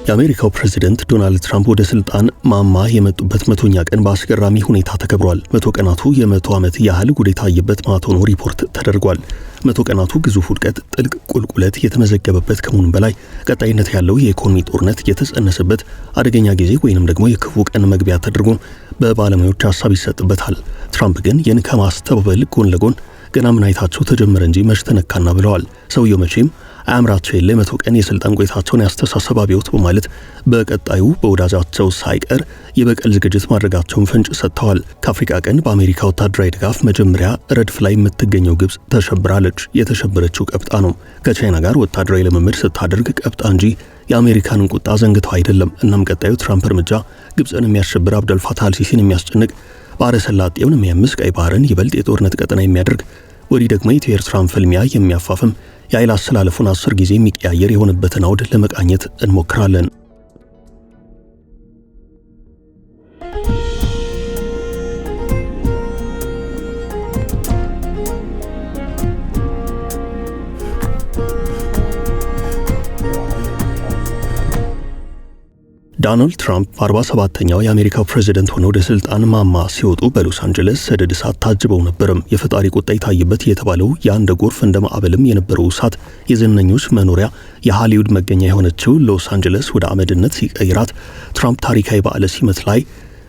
የአሜሪካው ፕሬዝዳንት ዶናልድ ትራምፕ ወደ ስልጣን ማማ የመጡበት 100ኛ ቀን በአስገራሚ ሁኔታ ተከብሯል። 100 ቀናቱ የ100 ዓመት ያህል ጉድ የታየበት ማለት ሆኖ ሪፖርት ተደርጓል። 100 ቀናቱ ግዙፍ ውድቀት፣ ጥልቅ ቁልቁለት የተመዘገበበት ከመሆኑም በላይ ቀጣይነት ያለው የኢኮኖሚ ጦርነት የተጸነሰበት አደገኛ ጊዜ ወይንም ደግሞ የክፉ ቀን መግቢያ ተደርጎ በባለሙያዎች ሐሳብ ይሰጥበታል። ትራምፕ ግን ይህን ከማስተባበል ጎን ለጎን ገና ምን አይታቸው ተጀመረ እንጂ መች ተነካና ብለዋል። ሰውየው መቼም አያምራቸው የለ 100 ቀን የስልጣን ቆይታቸውን ያስተሳሰብ አብዮት በማለት በቀጣዩ በወዳጃቸው ሳይቀር የበቀል ዝግጅት ማድረጋቸውን ፍንጭ ሰጥተዋል። ከአፍሪካ ቀንድ በአሜሪካ ወታደራዊ ድጋፍ መጀመሪያ ረድፍ ላይ የምትገኘው ግብጽ ተሸብራለች። የተሸበረችው ቀብጣ ነው። ከቻይና ጋር ወታደራዊ ልምምድ ስታደርግ ቀብጣ እንጂ የአሜሪካንን ቁጣ ዘንግተው አይደለም። እናም ቀጣዩ ትራምፕ እርምጃ ግብጽን የሚያሸብር አብደልፋታህ አልሲሲን የሚያስጨንቅ ባህረ ሰላጤውን የሚያምስ ቀይ ባህርን ይበልጥ የጦርነት ቀጠና የሚያደርግ ወዲህ ደግሞ የኢትዮ ኤርትራን ፍልሚያ የሚያፋፍም የኃይል አሰላለፉን 10 ጊዜ የሚቀያየር የሆነበትን አውድ ለመቃኘት እንሞክራለን። ዶናልድ ትራምፕ 47ኛው የአሜሪካው ፕሬዝዳንት ሆነው ወደ ስልጣን ማማ ሲወጡ በሎስ አንጀለስ ሰደድ እሳት ታጅበው ነበርም። የፈጣሪ ቁጣ የታየበት የተባለው የአንድ ጎርፍ እንደ ማዕበልም የነበረው እሳት የዝነኞች መኖሪያ የሃሊውድ መገኛ የሆነችው ሎስ አንጀለስ ወደ አመድነት ሲቀይራት ትራምፕ ታሪካዊ በዓለ ሲመት ላይ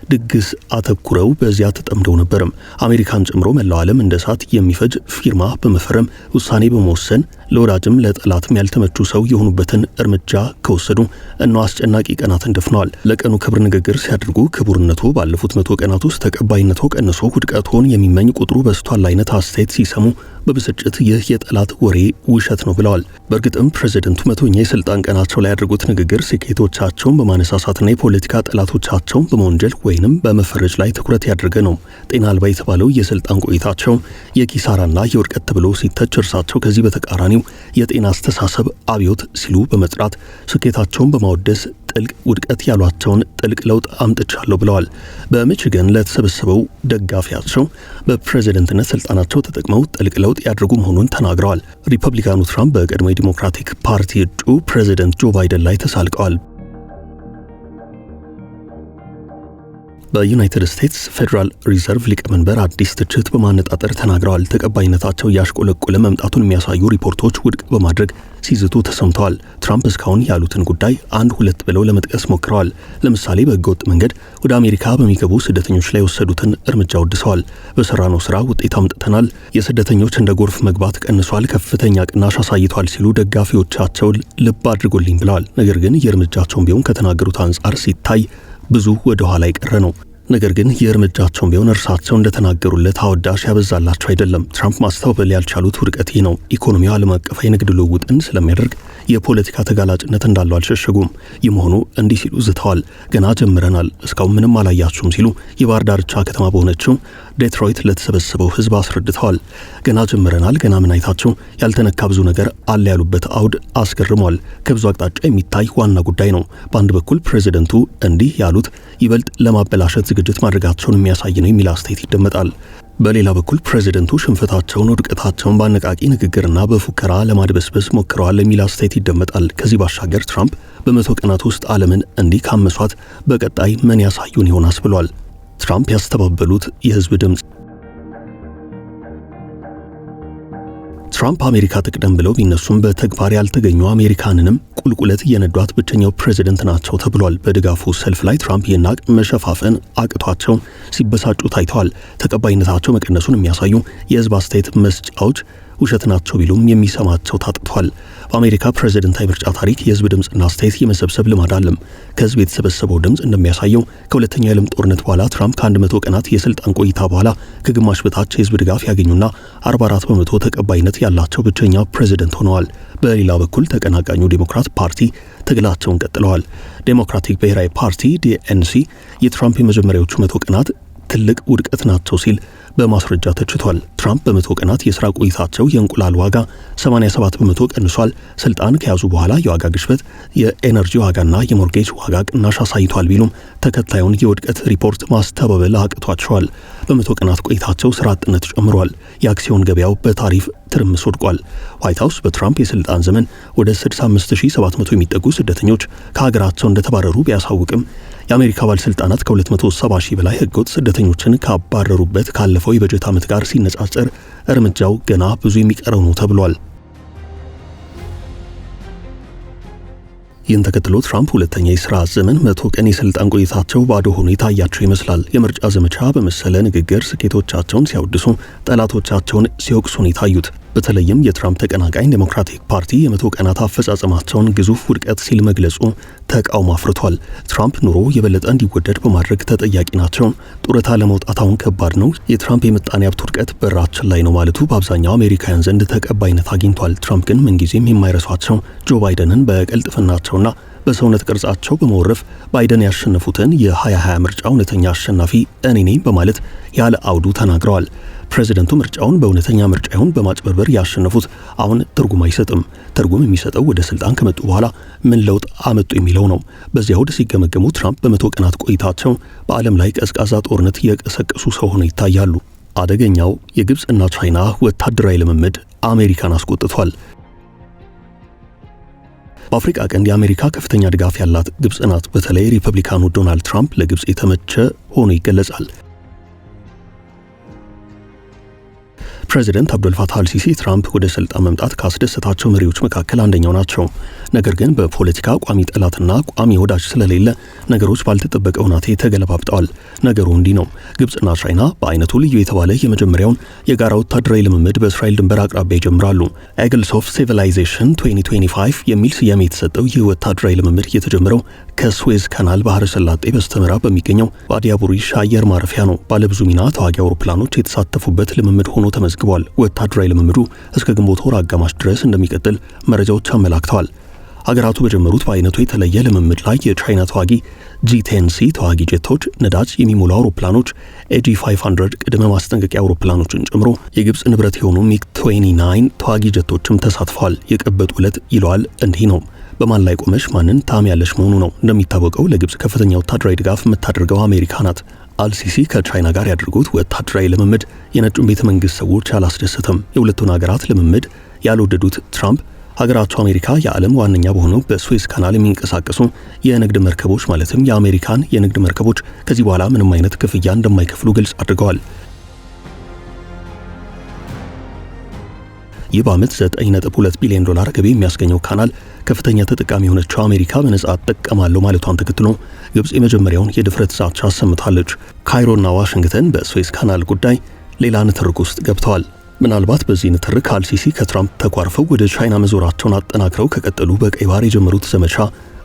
ድግስ አተኩረው በዚያ ተጠምደው ነበርም። አሜሪካን ጨምሮ መላው ዓለም እንደ እሳት የሚፈጅ ፊርማ በመፈረም ውሳኔ በመወሰን ለወዳጅም ለጠላትም ያልተመቹ ሰው የሆኑበትን እርምጃ ከወሰዱ እነሆ አስጨናቂ ቀናትን ደፍነዋል። ለቀኑ ክብር ንግግር ሲያደርጉ ክቡርነቱ ባለፉት 100 ቀናት ውስጥ ተቀባይነቱ ቀንሶ ውድቀቱን የሚመኝ ቁጥሩ በዝቷል አይነት አስተያየት ሲሰሙ በብስጭት ይህ የጠላት ወሬ ውሸት ነው ብለዋል። በእርግጥም ፕሬዝዳንቱ 100ኛ የስልጣን ቀናቸው ላይ ያደረጉት ንግግር ስኬቶቻቸውን በማነሳሳትና የፖለቲካ ጠላቶቻቸውን በመወንጀል ወይንም በመፈረጅ ላይ ትኩረት ያደረገ ነው። ጤና አልባ የተባለው የስልጣን ቆይታቸው የኪሳራና የውድቀት ተብሎ ሲተች፣ እርሳቸው ከዚህ በተቃራኒው የጤና አስተሳሰብ አብዮት ሲሉ በመጥራት ስኬታቸውን በማወደስ ጥልቅ ውድቀት ያሏቸውን ጥልቅ ለውጥ አምጥቻለሁ ብለዋል። በሚችገን ለተሰበሰበው ደጋፊያቸው በፕሬዝዳንትነት ስልጣናቸው ተጠቅመው ጥልቅ ለውጥ ያደርጉ መሆኑን ተናግረዋል። ሪፐብሊካኑ ትራምፕ በቀድሞ ዲሞክራቲክ ፓርቲ እጩ ፕሬዝዳንት ጆ ባይደን ላይ ተሳልቀዋል። በዩናይትድ ስቴትስ ፌዴራል ሪዘርቭ ሊቀመንበር አዲስ ትችት በማነጣጠር ተናግረዋል። ተቀባይነታቸው ያሽቆለቆለ መምጣቱን የሚያሳዩ ሪፖርቶች ውድቅ በማድረግ ሲዝቱ ተሰምተዋል። ትራምፕ እስካሁን ያሉትን ጉዳይ 1-2 ብለው ለመጥቀስ ሞክረዋል። ለምሳሌ በህገወጥ መንገድ ወደ አሜሪካ በሚገቡ ስደተኞች ላይ የወሰዱትን እርምጃ ወድሰዋል። በሰራነው ስራ ውጤት አምጥተናል፣ የስደተኞች እንደ ጎርፍ መግባት ቀንሷል፣ ከፍተኛ ቅናሽ አሳይቷል ሲሉ ደጋፊዎቻቸው ልብ አድርጎልኝ ብለዋል። ነገር ግን የእርምጃቸውን ቢሆን ከተናገሩት አንጻር ሲታይ ብዙ ወደ ኋላ የቀረ ነው። ነገር ግን የእርምጃቸውን ቢሆን እርሳቸው እንደተናገሩለት አወዳሽ ያበዛላቸው አይደለም። ትራምፕ ማስተባበል ያልቻሉት ውድቀት ነው። ኢኮኖሚው ዓለም አቀፍ የንግድ ልውውጥን ስለሚያደርግ የፖለቲካ ተጋላጭነት እንዳለው አልሸሸጉም። ይህ መሆኑ እንዲህ ሲሉ ዝተዋል። ገና ጀምረናል፣ እስካሁን ምንም አላያችሁም ሲሉ የባህር ዳርቻ ከተማ በሆነችው ዴትሮይት ለተሰበሰበው ህዝብ አስረድተዋል። ገና ጀምረናል፣ ገና ምን አይታችሁ፣ ያልተነካ ብዙ ነገር አለ ያሉበት አውድ አስገርሟል። ከብዙ አቅጣጫ የሚታይ ዋና ጉዳይ ነው። በአንድ በኩል ፕሬዝዳንቱ እንዲህ ያሉት ይበልጥ ለማበላሸት ዝግጅት ማድረጋቸውን የሚያሳይ ነው የሚል አስተያየት ይደመጣል። በሌላ በኩል ፕሬዝዳንቱ ሽንፈታቸውን፣ ውድቀታቸውን በአነቃቂ ንግግርና በፉከራ ለማድበስበስ ሞክረዋል የሚል አስተያየት ይደመጣል። ከዚህ ባሻገር ትራምፕ በ100 ቀናት ውስጥ ዓለምን እንዲህ ካመሷት በቀጣይ ምን ያሳዩን ይሆናስ ብሏል። ትራምፕ ያስተባበሉት የህዝብ ድምፅ። ትራምፕ አሜሪካ ትቅደም ብለው ቢነሱም በተግባር ያልተገኙ አሜሪካንንም ቁልቁለት የነዷት ብቸኛው ፕሬዝዳንት ናቸው ተብሏል። በድጋፉ ሰልፍ ላይ ትራምፕ የናቅ መሸፋፈን አቅቷቸው ሲበሳጩ ታይተዋል። ተቀባይነታቸው መቀነሱን የሚያሳዩ የህዝብ አስተያየት መስጫዎች ውሸት ናቸው ቢሉም የሚሰማቸው ታጥቷል። በአሜሪካ ፕሬዝዳንታዊ ምርጫ ታሪክ የህዝብ ድምፅና አስተያየት የመሰብሰብ ልማድ አለም። ከህዝብ የተሰበሰበው ድምፅ እንደሚያሳየው ከሁለተኛው የዓለም ጦርነት በኋላ ትራምፕ ከ100 ቀናት የስልጣን ቆይታ በኋላ ከግማሽ በታች የህዝብ ድጋፍ ያገኙና 44% ተቀባይነት ያላቸው ብቸኛ ፕሬዝዳንት ሆነዋል። በሌላ በኩል ተቀናቃኙ ዴሞክራት ፓርቲ ትግላቸውን ቀጥለዋል። ዴሞክራቲክ ብሔራዊ ፓርቲ ዲኤንሲ የትራምፕ የመጀመሪያዎቹ 100 ቀናት ትልቅ ውድቀት ናቸው ሲል በማስረጃ ተችቷል። ትራምፕ በመቶ ቀናት የሥራ ቆይታቸው የእንቁላል ዋጋ 87 በመቶ ቀንሷል። ስልጣን ከያዙ በኋላ የዋጋ ግሽበት፣ የኤነርጂ ዋጋና የሞርጌጅ ዋጋ ቅናሽ አሳይቷል ቢሉም ተከታዩን የውድቀት ሪፖርት ማስተባበል አቅቷቸዋል። በመቶ ቀናት ቆይታቸው ስራ አጥነት ጨምሯል። የአክሲዮን ገበያው በታሪፍ ትርምስ ወድቋል። ዋይት ሃውስ በትራምፕ የስልጣን ዘመን ወደ 65700 የሚጠጉ ስደተኞች ከሀገራቸው እንደተባረሩ ቢያሳውቅም የአሜሪካ ባለስልጣናት ከ270 ሺህ በላይ ህገወጥ ስደተኞችን ካባረሩበት ካለፈው የበጀት ዓመት ጋር ሲነጻጸር እርምጃው ገና ብዙ የሚቀረው ነው ተብሏል። ይህን ተከትሎ ትራምፕ ሁለተኛ የሥራ ዘመን 100 ቀን የስልጣን ቆይታቸው ባዶ ሆኖ የታያቸው ይመስላል። የምርጫ ዘመቻ በመሰለ ንግግር ስኬቶቻቸውን ሲያወድሱ፣ ጠላቶቻቸውን ሲወቅሱ ነው የታዩት። በተለይም የትራምፕ ተቀናቃኝ ዴሞክራቲክ ፓርቲ የ100 ቀናት አፈጻጸማቸውን ግዙፍ ውድቀት ሲል መግለጹ ተቃውሞ አፍርቷል። ትራምፕ ኑሮ የበለጠ እንዲወደድ በማድረግ ተጠያቂ ናቸው። ጡረታ ለመውጣት አሁን ከባድ ነው። የትራምፕ የምጣኔ ሀብት ውድቀት በራችን ላይ ነው ማለቱ በአብዛኛው አሜሪካውያን ዘንድ ተቀባይነት አግኝቷል። ትራምፕ ግን ምንጊዜም የማይረሷቸው ጆ ባይደንን በቅልጥፍናቸውና በሰውነት ቅርጻቸው በመወረፍ ባይደን ያሸነፉትን የ2020 ምርጫ እውነተኛ አሸናፊ እኔ ነኝ በማለት ያለ አውዱ ተናግረዋል። ፕሬዚደንቱ ምርጫውን በእውነተኛ ምርጫ ይሁን በማጭበርበር ያሸነፉት አሁን ትርጉም አይሰጥም። ትርጉም የሚሰጠው ወደ ስልጣን ከመጡ በኋላ ምን ለውጥ አመጡ የሚለው ነው። በዚያ አውድ ሲገመገሙ ትራምፕ በ100 ቀናት ቆይታቸው በዓለም ላይ ቀዝቃዛ ጦርነት የቀሰቀሱ ሰው ሆነው ይታያሉ። አደገኛው የግብፅና ቻይና ወታደራዊ ልምምድ አሜሪካን አስቆጥቷል። በአፍሪካ ቀንድ የአሜሪካ ከፍተኛ ድጋፍ ያላት ግብፅ ናት። በተለይ ሪፐብሊካኑ ዶናልድ ትራምፕ ለግብፅ የተመቸ ሆኖ ይገለጻል። ፕሬዚደንት አብዱልፋታህ አልሲሲ ትራምፕ ወደ ስልጣን መምጣት ካስደሰታቸው መሪዎች መካከል አንደኛው ናቸው። ነገር ግን በፖለቲካ ቋሚ ጠላትና ቋሚ ወዳጅ ስለሌለ ነገሮች ባልተጠበቀ ሁናቴ ተገለባብጠዋል። ነገሩ እንዲህ ነው። ግብፅና ቻይና በአይነቱ ልዩ የተባለ የመጀመሪያውን የጋራ ወታደራዊ ልምምድ በእስራኤል ድንበር አቅራቢያ ይጀምራሉ። ኤግልስ ኦፍ ሲቪላይዜሽን 2025 የሚል ስያሜ የተሰጠው ይህ ወታደራዊ ልምምድ የተጀመረው ከስዌዝ ካናል ባህረ ሰላጤ በስተምዕራብ በሚገኘው ባዲያቡሪሽ አየር ማረፊያ ነው። ባለብዙ ሚና ተዋጊ አውሮፕላኖች የተሳተፉበት ልምምድ ሆኖ ተመዝግቧል። ወታደራዊ ልምምዱ እስከ ግንቦት ወር አጋማሽ ድረስ እንደሚቀጥል መረጃዎች አመላክተዋል። ሀገራቱ በጀመሩት በአይነቱ የተለየ ልምምድ ላይ የቻይና ተዋጊ G10C ተዋጊ ጄቶች፣ ነዳጅ የሚሞሉ አውሮፕላኖች፣ AG500 ቅድመ ማስጠንቀቂያ አውሮፕላኖችን ጨምሮ የግብፅ ንብረት የሆኑ ሚግ-29 ተዋጊ ጄቶችም ተሳትፈዋል። የቀበጡ ዕለት ይለዋል እንዲህ ነው። በማን ላይ ቆመሽ ማንን ታሚያለሽ መሆኑ ነው። እንደሚታወቀው ለግብፅ ከፍተኛ ወታደራዊ ድጋፍ የምታደርገው አሜሪካ ናት። አልሲሲ ከቻይና ጋር ያደርጉት ወታደራዊ ልምምድ የነጩን ቤተ መንግስት ሰዎች አላስደሰተም። የሁለቱን ሀገራት ልምምድ ያልወደዱት ትራምፕ ሀገራቸው አሜሪካ የዓለም ዋነኛ በሆነው በስዌዝ ካናል የሚንቀሳቀሱ የንግድ መርከቦች ማለትም የአሜሪካን የንግድ መርከቦች ከዚህ በኋላ ምንም አይነት ክፍያ እንደማይከፍሉ ግልጽ አድርገዋል። ይህ በዓመት $9.2 ቢሊዮን ገቢ የሚያስገኘው ካናል ከፍተኛ ተጠቃሚ የሆነችው አሜሪካ በነጻ እጠቀማለሁ ማለቷን ተከትሎ ግብፅ የመጀመሪያውን የድፍረት ዛቻ አሰምታለች። ካይሮና ዋሽንግተን በስዌዝ ካናል ጉዳይ ሌላ ንትርክ ውስጥ ገብተዋል። ምናልባት በዚህ ንትርክ አልሲሲ ከትራምፕ ተኳርፈው ወደ ቻይና መዞራቸውን አጠናክረው ከቀጠሉ በቀይ ባህር የጀመሩት ዘመቻ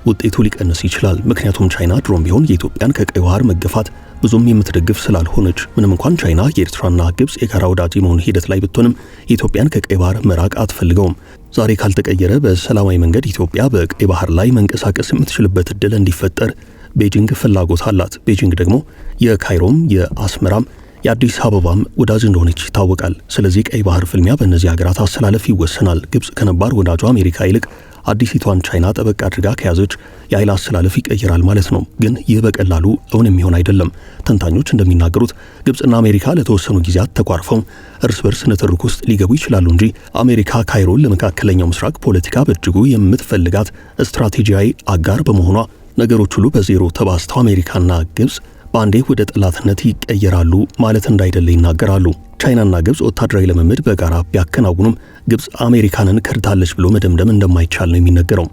ውጤቱ ሊቀንስ ይችላል። ምክንያቱም ቻይና ድሮም ቢሆን የኢትዮጵያን ከቀይ ባህር መገፋት ብዙም የምትደግፍ ስላልሆነች ምንም እንኳን ቻይና የኤርትራና ግብፅ የጋራ ወዳጅ መሆን ሂደት ላይ ብትሆንም የኢትዮጵያን ከቀይ ባህር መራቅ አትፈልገውም። ዛሬ ካልተቀየረ በሰላማዊ መንገድ ኢትዮጵያ በቀይ ባህር ላይ መንቀሳቀስ የምትችልበት እድል እንዲፈጠር ቤጂንግ ፍላጎት አላት። ቤጂንግ ደግሞ የካይሮም የአስመራም የአዲስ አበባም ወዳጅ እንደሆነች ይታወቃል። ስለዚህ ቀይ ባህር ፍልሚያ በእነዚህ ሀገራት አሰላለፍ ይወሰናል። ግብፅ ከነባር ወዳጇ አሜሪካ ይልቅ አዲሲቷን ቻይና ጠበቅ አድርጋ ከያዘች የኃይል አሰላለፍ ይቀየራል ማለት ነው። ግን ይህ በቀላሉ እውን የሚሆን አይደለም። ተንታኞች እንደሚናገሩት ግብፅና አሜሪካ ለተወሰኑ ጊዜያት ተቋርፈው እርስ በርስ ንትርክ ውስጥ ሊገቡ ይችላሉ እንጂ አሜሪካ ካይሮን ለመካከለኛው ምስራቅ ፖለቲካ በእጅጉ የምትፈልጋት ስትራቴጂያዊ አጋር በመሆኗ ነገሮች ሁሉ በዜሮ ተባዝተው አሜሪካና ግብፅ በአንዴ ወደ ጠላትነት ይቀየራሉ ማለት እንዳይደለ ይናገራሉ። ቻይናና ግብፅ ወታደራዊ ልምምድ በጋራ ቢያከናውኑም ግብፅ አሜሪካንን ከድታለች ብሎ መደምደም እንደማይቻል ነው የሚነገረው።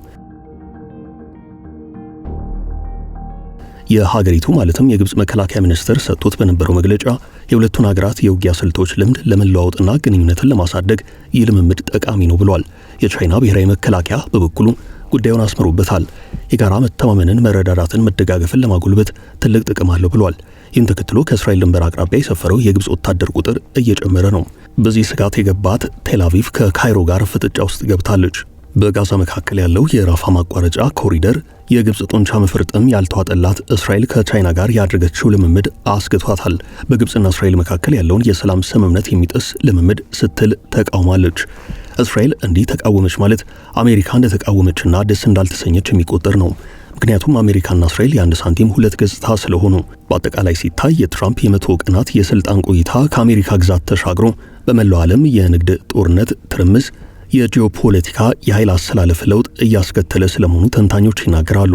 የሀገሪቱ ማለትም የግብፅ መከላከያ ሚኒስትር ሰጥቶት በነበረው መግለጫ የሁለቱን ሀገራት የውጊያ ስልቶች ልምድ ለመለዋወጥና ግንኙነትን ለማሳደግ ይህ ልምምድ ጠቃሚ ነው ብሏል። የቻይና ብሔራዊ መከላከያ በበኩሉ ጉዳዩን አስምሮበታል። የጋራ መተማመንን፣ መረዳዳትን፣ መደጋገፍን ለማጎልበት ትልቅ ጥቅም አለው ብሏል። ይህን ተከትሎ ከእስራኤል ድንበር አቅራቢያ የሰፈረው የግብፅ ወታደር ቁጥር እየጨመረ ነው። በዚህ ስጋት የገባት ቴል አቪቭ ከካይሮ ጋር ፍጥጫ ውስጥ ገብታለች። በጋዛ መካከል ያለው የራፋ ማቋረጫ ኮሪደር የግብጽ ጡንቻ መፍርጥም ያልተዋጠላት እስራኤል ከቻይና ጋር ያደረገችው ልምምድ አስግቷታል። በግብጽና እስራኤል መካከል ያለውን የሰላም ስምምነት የሚጥስ ልምምድ ስትል ተቃውማለች። እስራኤል እንዲህ ተቃወመች ማለት አሜሪካ እንደተቃወመችና ደስ እንዳልተሰኘች የሚቆጠር ነው። ምክንያቱም አሜሪካና እስራኤል የአንድ ሳንቲም ሁለት ገጽታ ስለሆኑ። በአጠቃላይ ሲታይ የትራምፕ የ100 ቀናት የስልጣን ቆይታ ከአሜሪካ ግዛት ተሻግሮ በመላው ዓለም የንግድ ጦርነት፣ ትርምስ፣ የጂኦፖለቲካ የኃይል አሰላለፍ ለውጥ እያስከተለ ስለመሆኑ ተንታኞች ይናገራሉ።